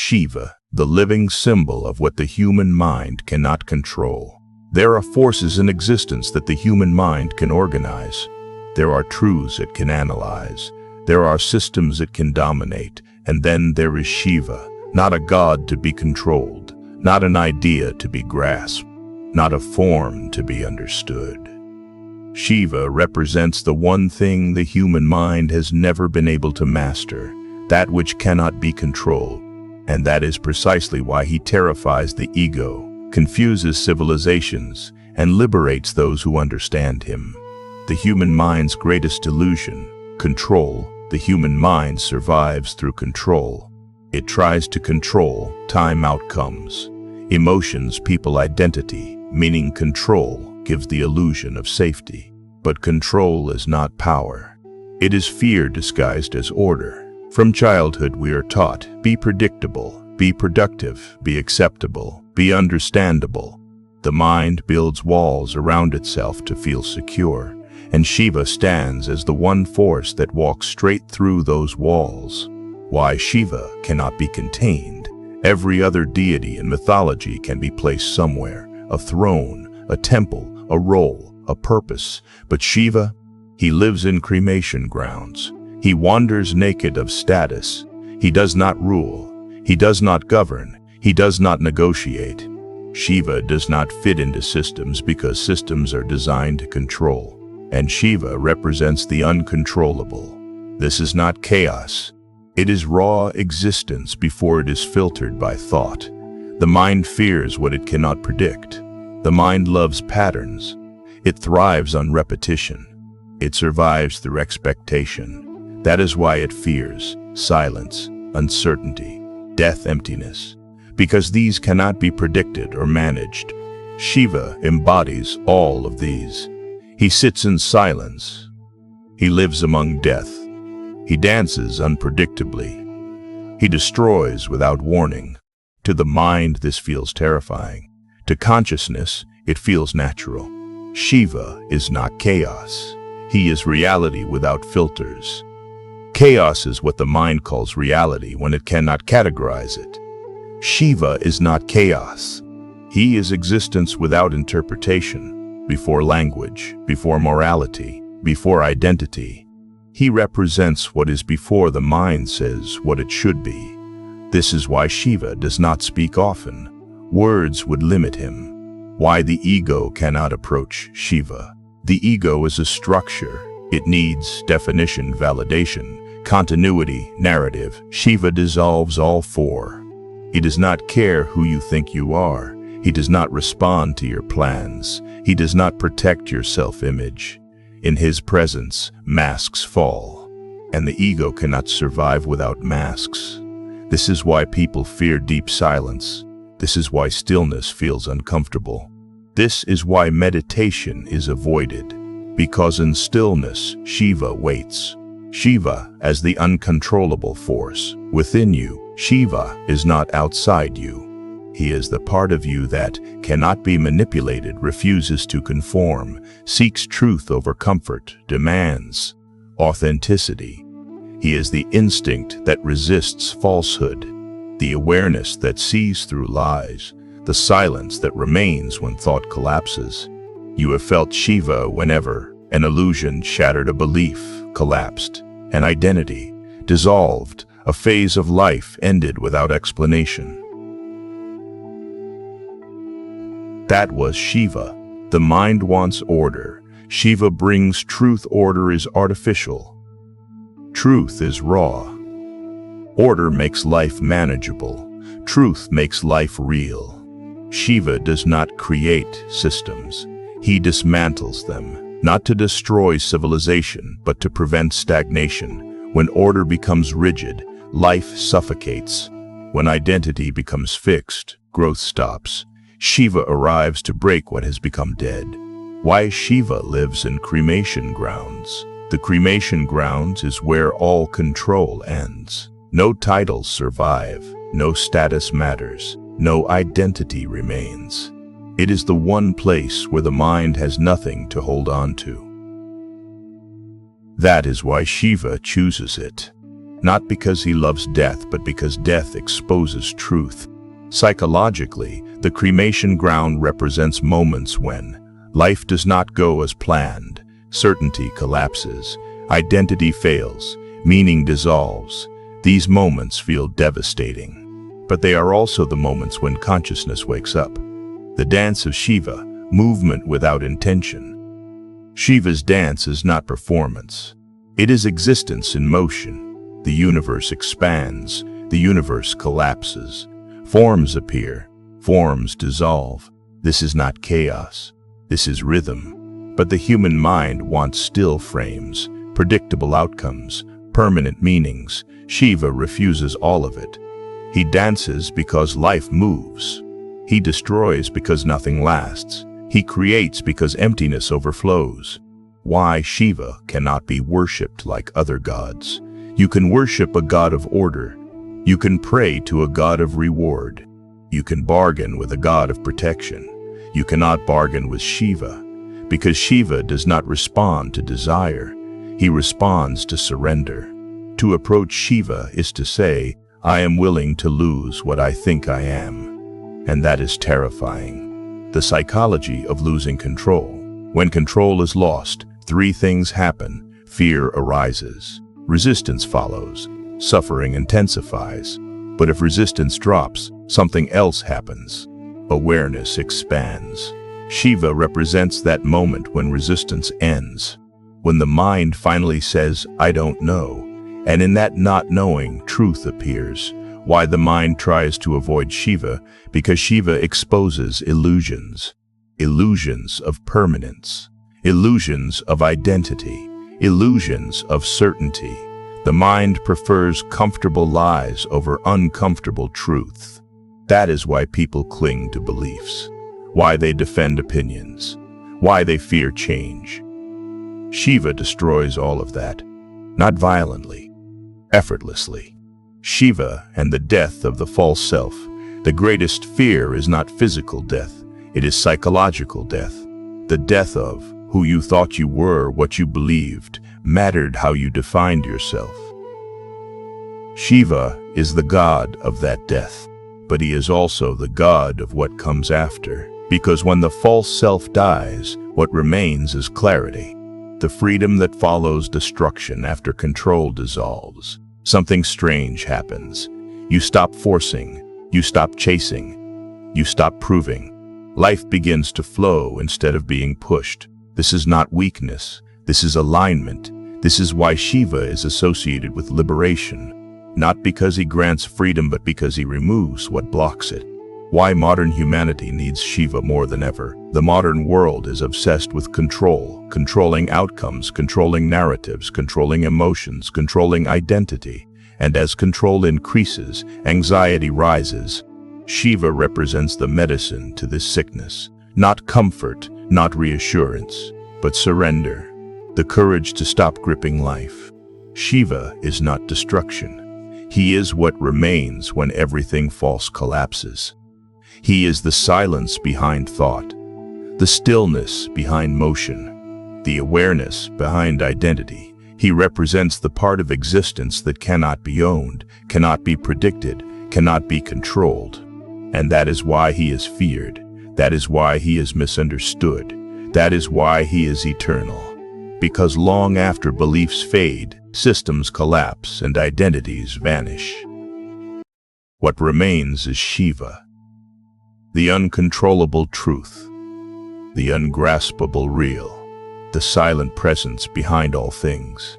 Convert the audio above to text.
Shiva, the living symbol of what the human mind cannot control. There are forces in existence that the human mind can organize. There are truths it can analyze. There are systems it can dominate. And then there is Shiva, not a god to be controlled, not an idea to be grasped, not a form to be understood. Shiva represents the one thing the human mind has never been able to master, that which cannot be controlled. And that is precisely why he terrifies the ego, confuses civilizations, and liberates those who understand him. The human mind's greatest illusion, control. The human mind survives through control. It tries to control time outcomes, emotions, people, identity, meaning control gives the illusion of safety. But control is not power. It is fear disguised as order. From childhood we are taught, be predictable, be productive, be acceptable, be understandable. The mind builds walls around itself to feel secure, and Shiva stands as the one force that walks straight through those walls. Why Shiva cannot be contained. Every other deity in mythology can be placed somewhere, a throne, a temple, a role, a purpose. But Shiva, he lives in cremation grounds. He wanders naked of status. He does not rule. He does not govern. He does not negotiate. Shiva does not fit into systems because systems are designed to control. And Shiva represents the uncontrollable. This is not chaos. It is raw existence before it is filtered by thought. The mind fears what it cannot predict. The mind loves patterns. It thrives on repetition. It survives through expectation. That is why it fears silence, uncertainty, death, emptiness, because these cannot be predicted or managed. Shiva embodies all of these. He sits in silence. He lives among death. He dances unpredictably. He destroys without warning. To the mind, this feels terrifying. To consciousness, it feels natural. Shiva is not chaos. He is reality without filters. Chaos is what the mind calls reality when it cannot categorize it. Shiva is not chaos. He is existence without interpretation, before language, before morality, before identity. He represents what is before the mind says what it should be. This is why Shiva does not speak often. Words would limit him. Why the ego cannot approach Shiva. The ego is a structure. It needs definition, validation, continuity, narrative. Shiva dissolves all four. He does not care who you think you are. He does not respond to your plans. He does not protect your self-image. In his presence, masks fall, and the ego cannot survive without masks. This is why people fear deep silence. This is why stillness feels uncomfortable. This is why meditation is avoided, because in stillness, Shiva waits. Shiva as the uncontrollable force within you. Shiva is not outside you. He is the part of you that cannot be manipulated, refuses to conform, seeks truth over comfort, demands authenticity. He is the instinct that resists falsehood, the awareness that sees through lies, the silence that remains when thought collapses. You have felt Shiva whenever an illusion shattered, a belief collapsed, an identity dissolved, a phase of life ended without explanation. That was Shiva. The mind wants order. Shiva brings truth. Order is artificial. Truth is raw. Order makes life manageable. Truth makes life real. Shiva does not create systems. He dismantles them, not to destroy civilization, but to prevent stagnation. When order becomes rigid, life suffocates. When identity becomes fixed, growth stops. Shiva arrives to break what has become dead. Why Shiva lives in cremation grounds. The cremation grounds is where all control ends. No titles survive, no status matters, no identity remains. It is the one place where the mind has nothing to hold on to. That is why Shiva chooses it. not because he loves death, but because death exposes truth. Psychologically, the cremation ground represents moments when life does not go as planned, certainty collapses, identity fails, meaning dissolves. These moments feel devastating. But they are also the moments when consciousness wakes up. The dance of Shiva, movement without intention. Shiva's dance is not performance. It is existence in motion. The universe expands, the universe collapses. Forms appear, forms dissolve. This is not chaos, this is rhythm. But the human mind wants still frames, predictable outcomes, permanent meanings. Shiva refuses all of it. He dances because life moves. He destroys because nothing lasts. He creates because emptiness overflows. Why Shiva cannot be worshipped like other gods. You can worship a god of order. You can pray to a god of reward. You can bargain with a god of protection. You cannot bargain with Shiva, because Shiva does not respond to desire. He responds to surrender. To approach Shiva is to say, I am willing to lose what I think I am. And that is terrifying. The psychology of losing control. When control is lost, three things happen. Fear arises. Resistance follows. Suffering intensifies. But if resistance drops, something else happens. Awareness expands. Shiva represents that moment when resistance ends. When the mind finally says, I don't know. And in that not knowing, truth appears. Why the mind tries to avoid Shiva? Because Shiva exposes illusions. Illusions of permanence. Illusions of identity. Illusions of certainty. The mind prefers comfortable lies over uncomfortable truth. That is why people cling to beliefs. Why they defend opinions. Why they fear change. Shiva destroys all of that. Not violently. Effortlessly. Shiva and the death of the false self. The greatest fear is not physical death. It is psychological death. The death of who you thought you were, what you believed, mattered how you defined yourself. Shiva is the god of that death, but he is also the god of what comes after. Because when the false self dies, what remains is clarity. The freedom that follows destruction after control dissolves. Something strange happens. You stop forcing. You stop chasing. You stop proving. Life begins to flow instead of being pushed. This is not weakness. This is alignment. This is why Shiva is associated with liberation. Not because he grants freedom, but because he removes what blocks it. Why modern humanity needs Shiva more than ever. The modern world is obsessed with control, controlling outcomes, controlling narratives, controlling emotions, controlling identity. And as control increases, anxiety rises. Shiva represents the medicine to this sickness. Not comfort, not reassurance, but surrender. The courage to stop gripping life. Shiva is not destruction. He is what remains when everything false collapses. He is the silence behind thought, the stillness behind motion, the awareness behind identity. He represents the part of existence that cannot be owned, cannot be predicted, cannot be controlled. And that is why he is feared. That is why he is misunderstood. That is why he is eternal. Because long after beliefs fade, systems collapse and identities vanish. What remains is Shiva. The uncontrollable truth, the ungraspable real, the silent presence behind all things.